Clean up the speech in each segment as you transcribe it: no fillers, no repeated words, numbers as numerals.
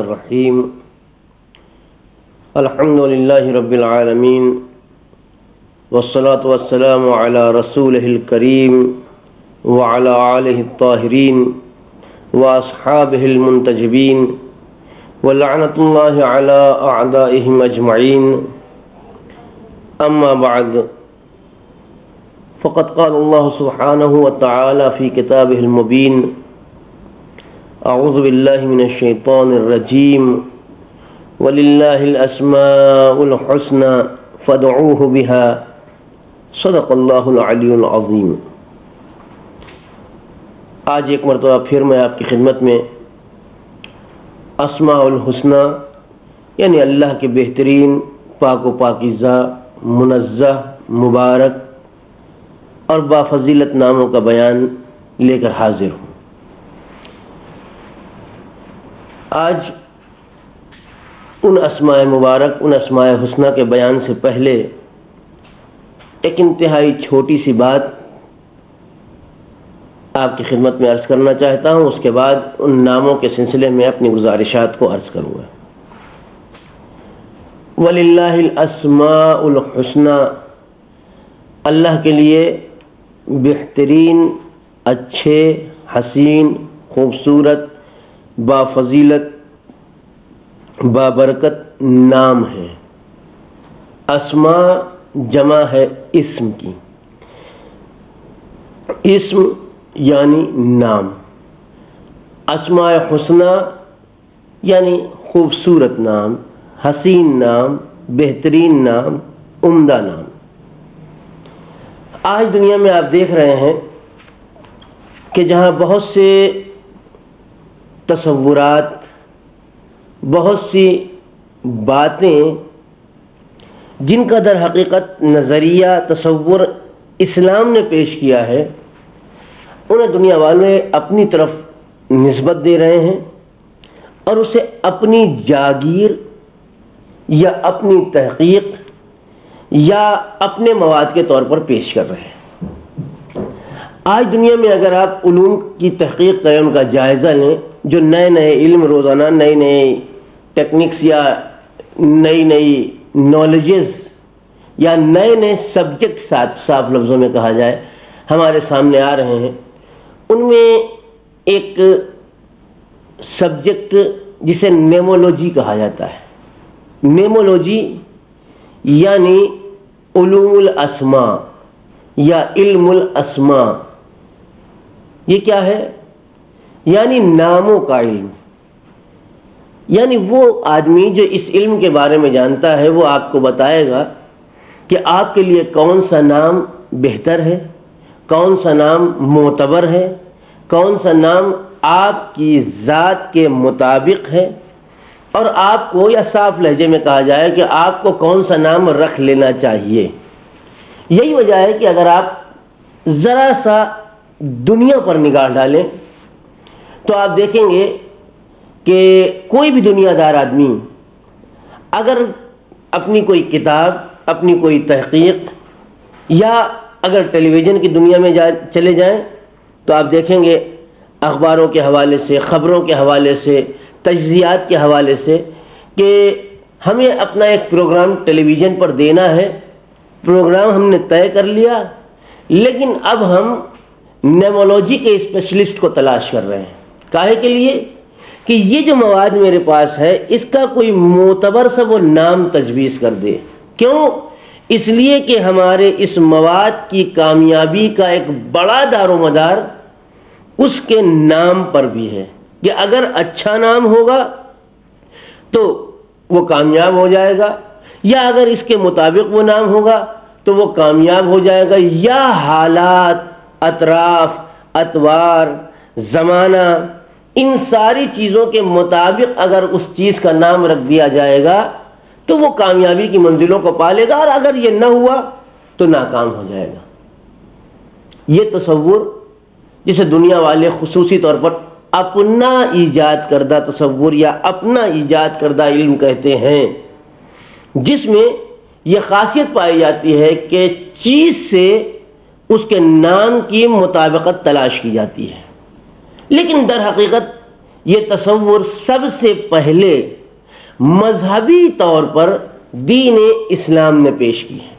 الرحیم الحمد للہ رب العالمین والصلاة والسلام علی رسولہ الکریم وعلی آلہ الطاہرین واصحابہ المنتجبین ولعنۃ اللہ علی اعدائہم اجمعین اما بعد فقد قال اللہ سبحانہ وتعالی فی کتابہ المبین اعوذ باللہ من الشیطان الرجیم وللہ الاسماء الحسنى فادعوہ بہا صدق اللہ العلی العظیم۔ آج ایک مرتبہ پھر میں آپ کی خدمت میں اسماء الحسنى یعنی اللہ کے بہترین پاک و پاکیزہ منزہ مبارک اور بافضیلت ناموں کا بیان لے کر حاضر ہوں۔ آج ان اسماء مبارک ان اسماء حسنہ کے بیان سے پہلے ایک انتہائی چھوٹی سی بات آپ کی خدمت میں عرض کرنا چاہتا ہوں، اس کے بعد ان ناموں کے سلسلے میں اپنی گزارشات کو عرض کروں گا۔ وَلِلَّهِ الْأَسْمَاءُ الْحُسْنَى، اللہ کے لیے بہترین، اچھے، حسین، خوبصورت، بافضیلت، بابرکت نام ہے۔ اسماء جمع ہے اسم کی، اسم یعنی نام، اسماء حسنہ یعنی خوبصورت نام، حسین نام، بہترین نام، عمدہ نام۔ آج دنیا میں آپ دیکھ رہے ہیں کہ جہاں بہت سے تصورات، بہت سی باتیں جن کا در حقیقت نظریہ تصور اسلام نے پیش کیا ہے، انہیں دنیا والے اپنی طرف نسبت دے رہے ہیں اور اسے اپنی جاگیر یا اپنی تحقیق یا اپنے مواد کے طور پر پیش کر رہے ہیں۔ آج دنیا میں اگر آپ علوم کی تحقیق کریں، ان کا جائزہ لیں، جو نئے نئے علم روزانہ نئی نئی ٹیکنکس یا نئی نئی نالجز یا نئے نئے سبجیکٹ صاف لفظوں میں کہا جائے ہمارے سامنے آ رہے ہیں، ان میں ایک سبجیکٹ جسے نیمولوجی کہا جاتا ہے۔ نیمولوجی یعنی علوم الاسماء یا علم الاسماء، یہ کیا ہے؟ یعنی ناموں کا علم، یعنی وہ آدمی جو اس علم کے بارے میں جانتا ہے وہ آپ کو بتائے گا کہ آپ کے لیے کون سا نام بہتر ہے، کون سا نام معتبر ہے، کون سا نام آپ کی ذات کے مطابق ہے، اور آپ کو یا صاف لہجے میں کہا جائے کہ آپ کو کون سا نام رکھ لینا چاہیے۔ یہی وجہ ہے کہ اگر آپ ذرا سا دنیا پر نگاہ ڈالیں تو آپ دیکھیں گے کہ کوئی بھی دنیا دار آدمی اگر اپنی کوئی کتاب، اپنی کوئی تحقیق یا اگر ٹیلی ویژن کی دنیا میں چلے جائیں تو آپ دیکھیں گے اخباروں کے حوالے سے، خبروں کے حوالے سے، تجزیات کے حوالے سے کہ ہمیں اپنا ایک پروگرام ٹیلی ویژن پر دینا ہے، پروگرام ہم نے طے کر لیا، لیکن اب ہم نیمولوجی کے اسپیشلسٹ کو تلاش کر رہے ہیں۔ کاہے کے لیے؟ کہ یہ جو مواد میرے پاس ہے اس کا کوئی معتبر سا وہ نام تجویز کر دے۔ کیوں؟ اس لیے کہ ہمارے اس مواد کی کامیابی کا ایک بڑا دار و مدار اس کے نام پر بھی ہے کہ اگر اچھا نام ہوگا تو وہ کامیاب ہو جائے گا، یا اگر اس کے مطابق وہ نام ہوگا تو وہ کامیاب ہو جائے گا، یا حالات، اطراف، اطوار، زمانہ، ان ساری چیزوں کے مطابق اگر اس چیز کا نام رکھ دیا جائے گا تو وہ کامیابی کی منزلوں کو پالے گا، اور اگر یہ نہ ہوا تو ناکام ہو جائے گا۔ یہ تصور جسے دنیا والے خصوصی طور پر اپنا ایجاد کردہ تصور یا اپنا ایجاد کردہ علم کہتے ہیں، جس میں یہ خاصیت پائی جاتی ہے کہ چیز سے اس کے نام کی مطابقت تلاش کی جاتی ہے، لیکن در حقیقت یہ تصور سب سے پہلے مذہبی طور پر دین اسلام نے پیش کی ہے۔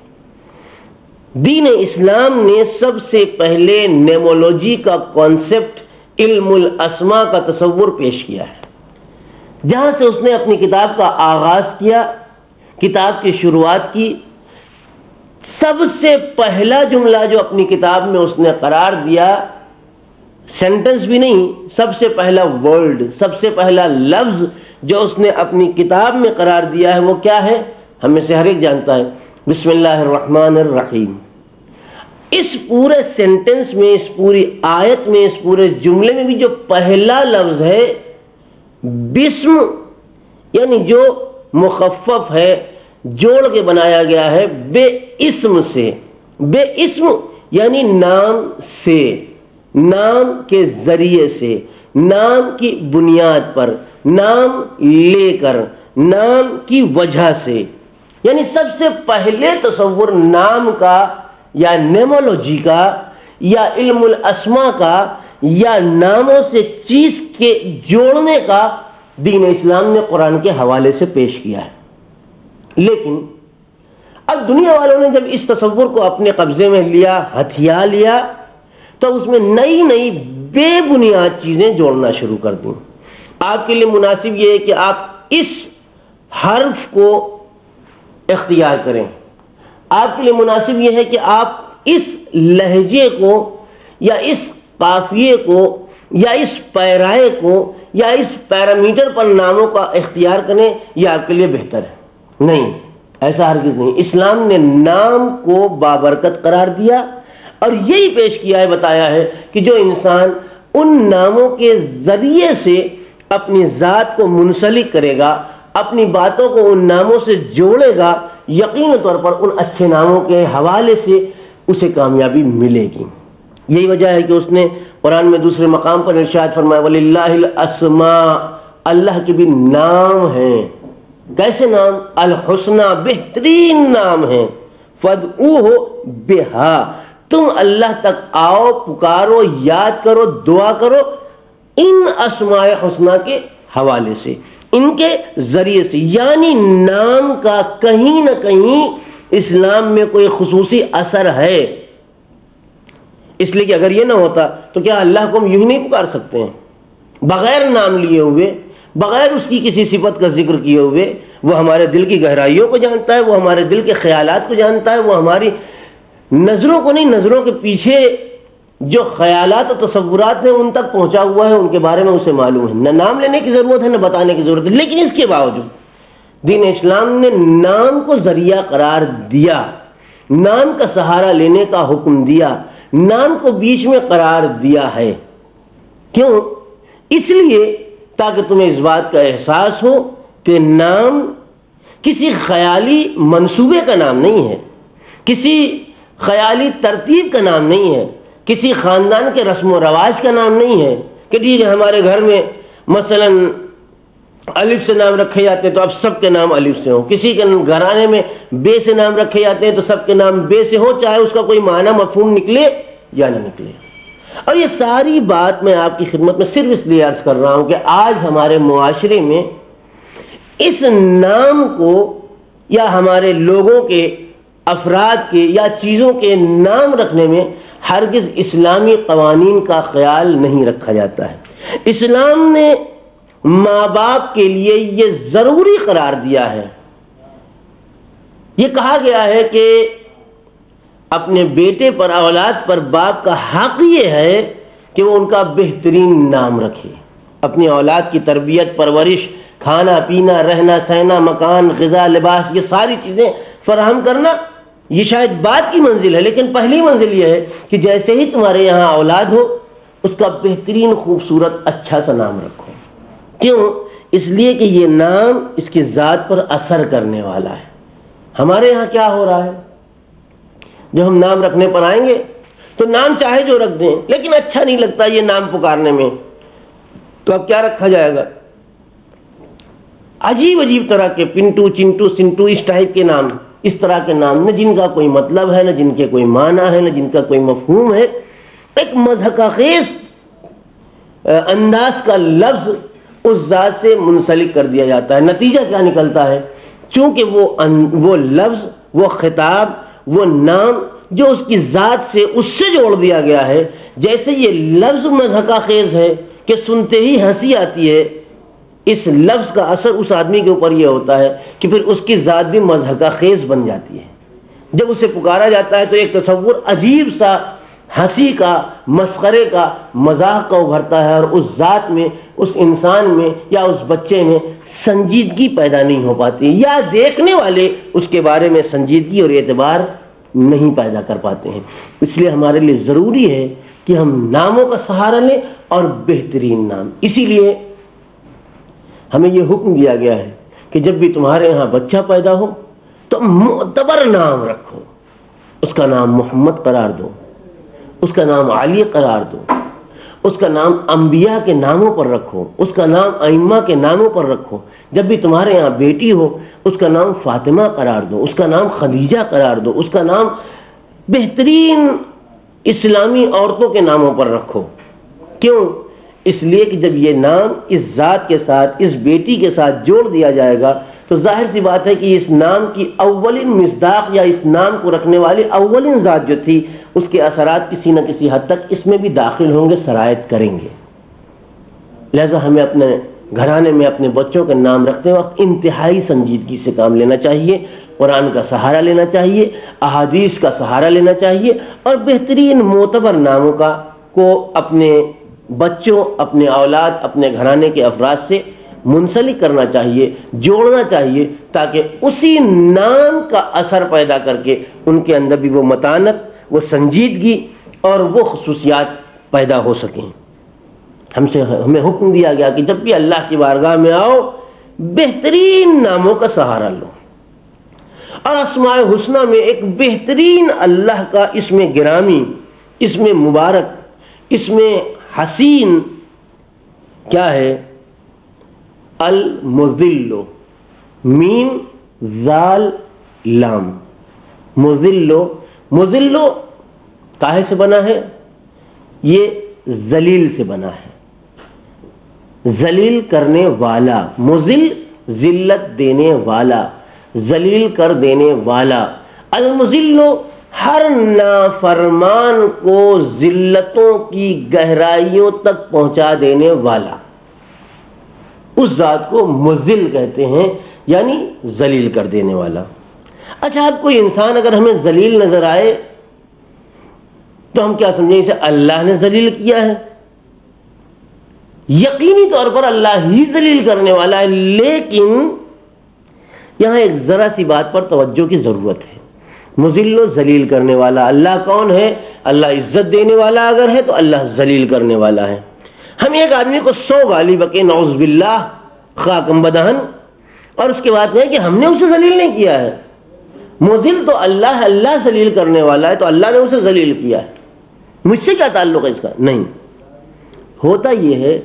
دین اسلام نے سب سے پہلے نیمولوجی کا کانسیپٹ علم الاسماء کا تصور پیش کیا ہے، جہاں سے اس نے اپنی کتاب کا آغاز کیا، کتاب کی شروعات کی۔ سب سے پہلا جملہ جو اپنی کتاب میں اس نے قرار دیا، سینٹنس بھی نہیں، سب سے پہلا ورڈ، سب سے پہلا لفظ جو اس نے اپنی کتاب میں قرار دیا ہے وہ کیا ہے؟ ہم میں سے ہر ایک جانتا ہے، بسم اللہ الرحمن الرحیم۔ اس پورے سینٹنس میں، اس پوری آیت میں، اس پورے جملے میں بھی جو پہلا لفظ ہے بسم، یعنی جو مخفف ہے، جوڑ کے بنایا گیا ہے بے اسم سے۔ بے اسم یعنی نام سے، نام کے ذریعے سے، نام کی بنیاد پر، نام لے کر، نام کی وجہ سے، یعنی سب سے پہلے تصور نام کا یا نیمولوجی کا یا علم الاسماء کا یا ناموں سے چیز کے جوڑنے کا دین اسلام نے قرآن کے حوالے سے پیش کیا ہے۔ لیکن اب دنیا والوں نے جب اس تصور کو اپنے قبضے میں لیا، ہتھیا لیا، تو اس میں نئی نئی بے بنیاد چیزیں جوڑنا شروع کر دیں۔ آپ کے لیے مناسب یہ ہے کہ آپ اس حرف کو اختیار کریں، آپ کے لیے مناسب یہ ہے کہ آپ اس لہجے کو یا اس قافیے کو یا اس پیرائے کو یا اس پیرامیٹر پر ناموں کا اختیار کریں، یہ آپ کے لیے بہتر ہے۔ نہیں، ایسا ہرگز نہیں۔ اسلام نے نام کو بابرکت قرار دیا اور یہی پیش کیا ہے، بتایا ہے کہ جو انسان ان ناموں کے ذریعے سے اپنی ذات کو منسلک کرے گا، اپنی باتوں کو ان ناموں سے جوڑے گا، یقینی طور پر ان اچھے ناموں کے حوالے سے اسے کامیابی ملے گی۔ یہی وجہ ہے کہ اس نے قرآن میں دوسرے مقام پر ارشاد فرمایا وَلِلَّهِ الْأَسْمَاءُ، اللہ کے بھی نام ہیں۔ کیسے نام؟ الحسنى، بہترین نام ہیں۔ فَادْعُوهُ بِهَا، تم اللہ تک آؤ، پکارو، یاد کرو، دعا کرو ان اسماء حسنہ کے حوالے سے، ان کے ذریعے سے۔ یعنی نام کا کہیں نہ کہیں اسلام میں کوئی خصوصی اثر ہے، اس لیے کہ اگر یہ نہ ہوتا تو کیا اللہ کو ہم یوں ہی نہیں پکار سکتے ہیں بغیر نام لیے ہوئے، بغیر اس کی کسی صفت کا ذکر کیے ہوئے؟ وہ ہمارے دل کی گہرائیوں کو جانتا ہے، وہ ہمارے دل کے خیالات کو جانتا ہے، وہ ہماری نظروں کو نہیں، نظروں کے پیچھے جو خیالات اور تصورات ہیں ان تک پہنچا ہوا ہے، ان کے بارے میں اسے معلوم ہے۔ نہ نام لینے کی ضرورت ہے، نہ بتانے کی ضرورت ہے، لیکن اس کے باوجود دین اسلام نے نام کو ذریعہ قرار دیا، نام کا سہارا لینے کا حکم دیا، نام کو بیچ میں قرار دیا ہے۔ کیوں؟ اس لیے تاکہ تمہیں اس بات کا احساس ہو کہ نام کسی خیالی منصوبے کا نام نہیں ہے، کسی خیالی ترتیب کا نام نہیں ہے، کسی خاندان کے رسم و رواج کا نام نہیں ہے کہ ٹھیک ہے ہمارے گھر میں مثلا الف سے نام رکھے جاتے ہیں تو اب سب کے نام الف سے ہوں، کسی کے گھرانے میں بے سے نام رکھے جاتے ہیں تو سب کے نام بے سے ہوں، چاہے اس کا کوئی معنی مفہوم نکلے یا نہ نکلے۔ اور یہ ساری بات میں آپ کی خدمت میں صرف اس لیے عرض کر رہا ہوں کہ آج ہمارے معاشرے میں اس نام کو یا ہمارے لوگوں کے، افراد کے یا چیزوں کے نام رکھنے میں ہرگز اسلامی قوانین کا خیال نہیں رکھا جاتا ہے۔ اسلام نے ماں باپ کے لیے یہ ضروری قرار دیا ہے، یہ کہا گیا ہے کہ اپنے بیٹے پر، اولاد پر باپ کا حق یہ ہے کہ وہ ان کا بہترین نام رکھے۔ اپنی اولاد کی تربیت، پرورش، کھانا پینا، رہنا سہنا، مکان، غذا، لباس، یہ ساری چیزیں فراہم کرنا یہ شاید بعد کی منزل ہے، لیکن پہلی منزل یہ ہے کہ جیسے ہی تمہارے یہاں اولاد ہو اس کا بہترین خوبصورت اچھا سا نام رکھو۔ کیوں؟ اس لیے کہ یہ نام اس کی ذات پر اثر کرنے والا ہے۔ ہمارے یہاں کیا ہو رہا ہے، جب ہم نام رکھنے پر آئیں گے تو نام چاہے جو رکھ دیں لیکن اچھا نہیں لگتا یہ نام پکارنے میں، تو اب کیا رکھا جائے گا؟ عجیب عجیب طرح کے پنٹو، چنٹو، سنٹو، اس ٹائپ کے نام، اس طرح کے نام، نہ جن کا کوئی مطلب ہے، نہ جن کے کوئی معنی ہے، نہ جن کا کوئی مفہوم ہے۔ ایک مضحکہ خیز انداز کا لفظ اس ذات سے منسلک کر دیا جاتا ہے۔ نتیجہ کیا نکلتا ہے؟ چونکہ وہ لفظ، وہ خطاب، وہ نام جو اس کی ذات سے اس سے جوڑ دیا گیا ہے، جیسے یہ لفظ مضحکہ خیز ہے کہ سنتے ہی ہنسی آتی ہے، اس لفظ کا اثر اس آدمی کے اوپر یہ ہوتا ہے کہ پھر اس کی ذات بھی مضحکہ خیز بن جاتی ہے۔ جب اسے پکارا جاتا ہے تو ایک تصور عجیب سا ہنسی کا، مسخرے کا، مذاق کا ابھرتا ہے، اور اس ذات میں، اس انسان میں یا اس بچے میں سنجیدگی پیدا نہیں ہو پاتی، یا دیکھنے والے اس کے بارے میں سنجیدگی اور اعتبار نہیں پیدا کر پاتے ہیں۔ اس لیے ہمارے لیے ضروری ہے کہ ہم ناموں کا سہارا لیں، اور بہترین نام۔ اسی لیے ہمیں یہ حکم دیا گیا ہے کہ جب بھی تمہارے یہاں بچہ پیدا ہو تو معتبر نام رکھو، اس کا نام محمد قرار دو، اس کا نام علی قرار دو، اس کا نام انبیاء کے ناموں پر رکھو، اس کا نام ائمہ کے ناموں پر رکھو۔ جب بھی تمہارے یہاں بیٹی ہو اس کا نام فاطمہ قرار دو، اس کا نام خدیجہ قرار دو، اس کا نام بہترین اسلامی عورتوں کے ناموں پر رکھو۔ کیوں؟ اس لیے کہ جب یہ نام اس ذات کے ساتھ، اس بیٹی کے ساتھ جوڑ دیا جائے گا تو ظاہر سی بات ہے کہ اس نام کی اولین مصداق، یا اس نام کو رکھنے والی اولین ذات جو تھی، اس کے اثرات کسی نہ کسی حد تک اس میں بھی داخل ہوں گے، سرایت کریں گے۔ لہذا ہمیں اپنے گھرانے میں اپنے بچوں کے نام رکھتے وقت انتہائی سنجیدگی سے کام لینا چاہیے، قرآن کا سہارا لینا چاہیے، احادیث کا سہارا لینا چاہیے، اور بہترین معتبر ناموں کو اپنے بچوں، اپنے اولاد، اپنے گھرانے کے افراد سے منسلک کرنا چاہیے، جوڑنا چاہیے، تاکہ اسی نام کا اثر پیدا کر کے ان کے اندر بھی وہ متانت، وہ سنجیدگی اور وہ خصوصیات پیدا ہو سکیں۔ ہمیں حکم دیا گیا کہ جب بھی اللہ کی بارگاہ میں آؤ بہترین ناموں کا سہارا لو، اور اسماء الحسنی میں ایک بہترین اللہ کا اسم گرامی، اسم مبارک، اسم حسین کیا ہے؟ المذل، میم ذال لام، مذل کاہے سے بنا ہے؟ یہ ذلیل سے بنا ہے، ذلیل کرنے والا، مذل ذلت دینے والا، ذلیل کر دینے والا۔ المذل ہر نافرمان کو ذلتوں کی گہرائیوں تک پہنچا دینے والا، اس ذات کو مذل کہتے ہیں، یعنی ذلیل کر دینے والا۔ اچھا، اب کوئی انسان اگر ہمیں ذلیل نظر آئے تو ہم کیا سمجھیں اسے اللہ نے ذلیل کیا ہے؟ یقینی طور پر اللہ ہی ذلیل کرنے والا ہے، لیکن یہاں ایک ذرا سی بات پر توجہ کی ضرورت ہے۔ مذل و ذلیل کرنے والا اللہ کون ہے؟ اللہ عزت دینے والا اگر ہے تو اللہ ذلیل کرنے والا ہے۔ ہم ایک آدمی کو 100 گالی بکے، نعوذ باللہ، خاکم بدہن، اور اس کے بعد ہے کہ ہم نے اسے ذلیل نہیں کیا ہے۔ مذل تو اللہ ہے، اللہ ذلیل کرنے والا ہے، تو اللہ نے اسے ذلیل کیا ہے، مجھ سے کیا تعلق ہے اس کا؟ نہیں۔ ہوتا یہ ہے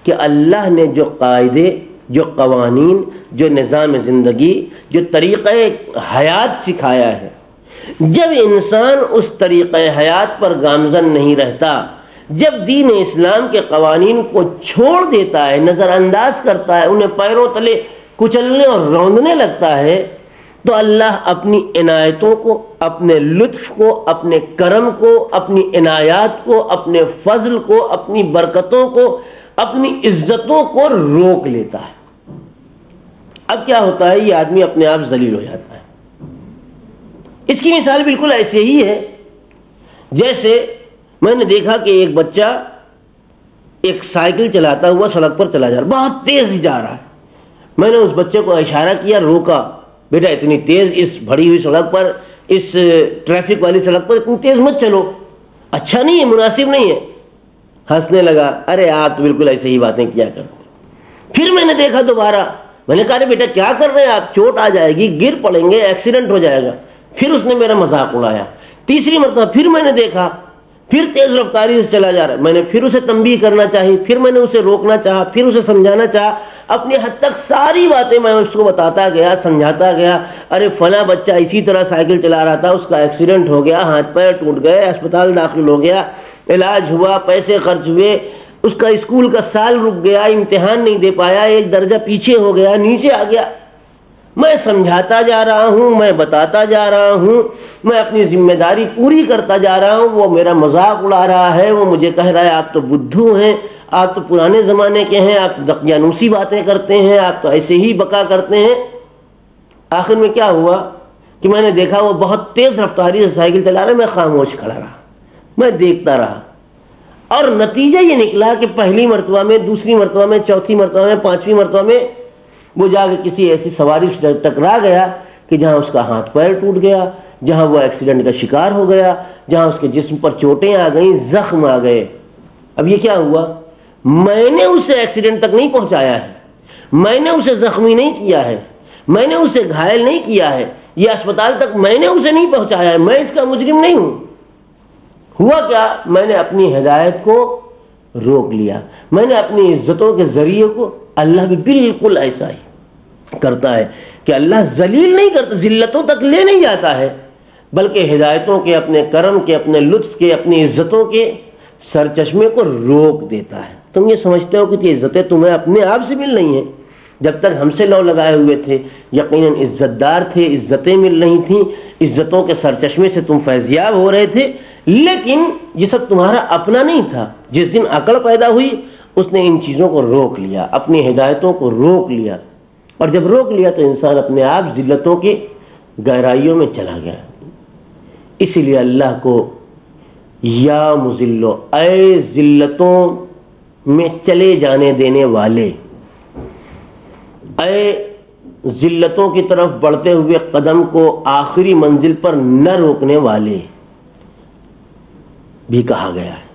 کہ اللہ نے جو قاعدے، جو قوانین، جو نظام زندگی، جو طریقہ حیات سکھایا ہے، جب انسان اس طریقہ حیات پر گامزن نہیں رہتا، جب دین اسلام کے قوانین کو چھوڑ دیتا ہے، نظر انداز کرتا ہے، انہیں پیروں تلے کچلنے اور روندنے لگتا ہے، تو اللہ اپنی عنایتوں کو، اپنے لطف کو، اپنے کرم کو، اپنی عنایات کو، اپنے فضل کو، اپنی برکتوں کو، اپنی عزتوں کو روک لیتا ہے۔ اب کیا ہوتا ہے؟ یہ آدمی اپنے آپ ذلیل ہو جاتا ہے۔ اس کی مثال بالکل ایسے ہی ہے جیسے میں نے دیکھا کہ ایک بچہ ایک سائیکل چلاتا ہوا سڑک پر چلا جا رہا، بہت تیز جا رہا ہے۔ میں نے اس بچے کو اشارہ کیا، روکا، بیٹا اتنی تیز اس بھری ہوئی سڑک پر، اس ٹریفک والی سڑک پر اتنی تیز مت چلو، اچھا نہیں ہے، مناسب نہیں ہے۔ ہنسنے لگا، ارے آپ تو بالکل ایسے ہی باتیں کیا کرتے۔ پھر میں نے دیکھا دوبارہ، میں نے کہا بیٹا کیا کر رہے ہیں آپ، چوٹ آ جائے گی، گر پڑیں گے، ایکسیڈنٹ ہو جائے گا۔ پھر اس نے میرا مذاق اڑایا۔ تیسری مرتبہ پھر میں نے دیکھا، پھر تیز رفتاری سے چلا جا رہا ہے۔ میں نے پھر اسے تنبیہ کرنا چاہی، پھر میں نے اسے روکنا چاہا، پھر اسے سمجھانا چاہا، اپنی حد تک ساری باتیں میں اس کو بتاتا گیا، سمجھاتا گیا۔ ارے فلاں بچہ اسی طرح سائیکل چلا رہا تھا، اس کا ایکسیڈنٹ ہو گیا، ہاتھ پیر ٹوٹ گئے، اسپتال داخل ہو گیا، علاج ہوا، پیسے خرچ ہوئے، اس کا اسکول کا سال رک گیا، امتحان نہیں دے پایا، ایک درجہ پیچھے ہو گیا، نیچے آ گیا، میں سمجھاتا جا رہا ہوں، میں بتاتا جا رہا ہوں، میں اپنی ذمہ داری پوری کرتا جا رہا ہوں، وہ میرا مذاق اڑا رہا ہے، وہ مجھے کہہ رہا ہے آپ تو بدھو ہیں، آپ تو پرانے زمانے کے ہیں، آپ دقیانوسی باتیں کرتے ہیں، آپ تو ایسے ہی بکا کرتے ہیں۔ آخر میں کیا ہوا کہ میں نے دیکھا وہ بہت تیز رفتاری سے سائیکل چلا رہا ہے، میں خاموش کھڑا رہا، میں دیکھتا رہا، اور نتیجہ یہ نکلا کہ پہلی مرتبہ میں، دوسری مرتبہ میں، چوتھی مرتبہ میں، پانچویں مرتبہ میں وہ جا کے کسی ایسی سواری سے ٹکرا گیا کہ جہاں اس کا ہاتھ پیر ٹوٹ گیا، جہاں وہ ایکسیڈنٹ کا شکار ہو گیا، جہاں اس کے جسم پر چوٹیں آ گئیں، زخم آ گئے۔ اب یہ کیا ہوا؟ میں نے اسے ایکسیڈنٹ تک نہیں پہنچایا ہے، میں نے اسے زخمی نہیں کیا ہے، میں نے اسے گھائل نہیں کیا ہے، یہ اسپتال تک میں نے اسے نہیں پہنچایا ہے، میں اس کا مجرم نہیں ہوں۔ ہوا کیا؟ میں نے اپنی ہدایت کو روک لیا، میں نے اپنی عزتوں کے ذریعے کو، اللہ بھی بالکل ایسا ہی کرتا ہے کہ اللہ ذلیل نہیں کرتا، ذلتوں تک لے نہیں جاتا ہے، بلکہ ہدایتوں کے، اپنے کرم کے، اپنے لطف کے، اپنی عزتوں کے سرچشمے کو روک دیتا ہے۔ تم یہ سمجھتے ہو کہ یہ عزتیں تمہیں اپنے آپ سے مل رہی ہیں، جب تک ہم سے لو لگائے ہوئے تھے یقیناً عزت دار تھے، عزتیں مل رہی تھیں، عزتوں کے سرچشمے سے تم فیضیاب ہو رہے تھے، لیکن یہ سب تمہارا اپنا نہیں تھا۔ جس دن عقل پیدا ہوئی اس نے ان چیزوں کو روک لیا، اپنی ہدایتوں کو روک لیا، اور جب روک لیا تو انسان اپنے آپ ذلتوں کی گہرائیوں میں چلا گیا۔ اسی لیے اللہ کو یا مذلو، اے ذلتوں میں چلے جانے دینے والے، اے ذلتوں کی طرف بڑھتے ہوئے قدم کو آخری منزل پر نہ روکنے والے بھی کہا گیا ہے۔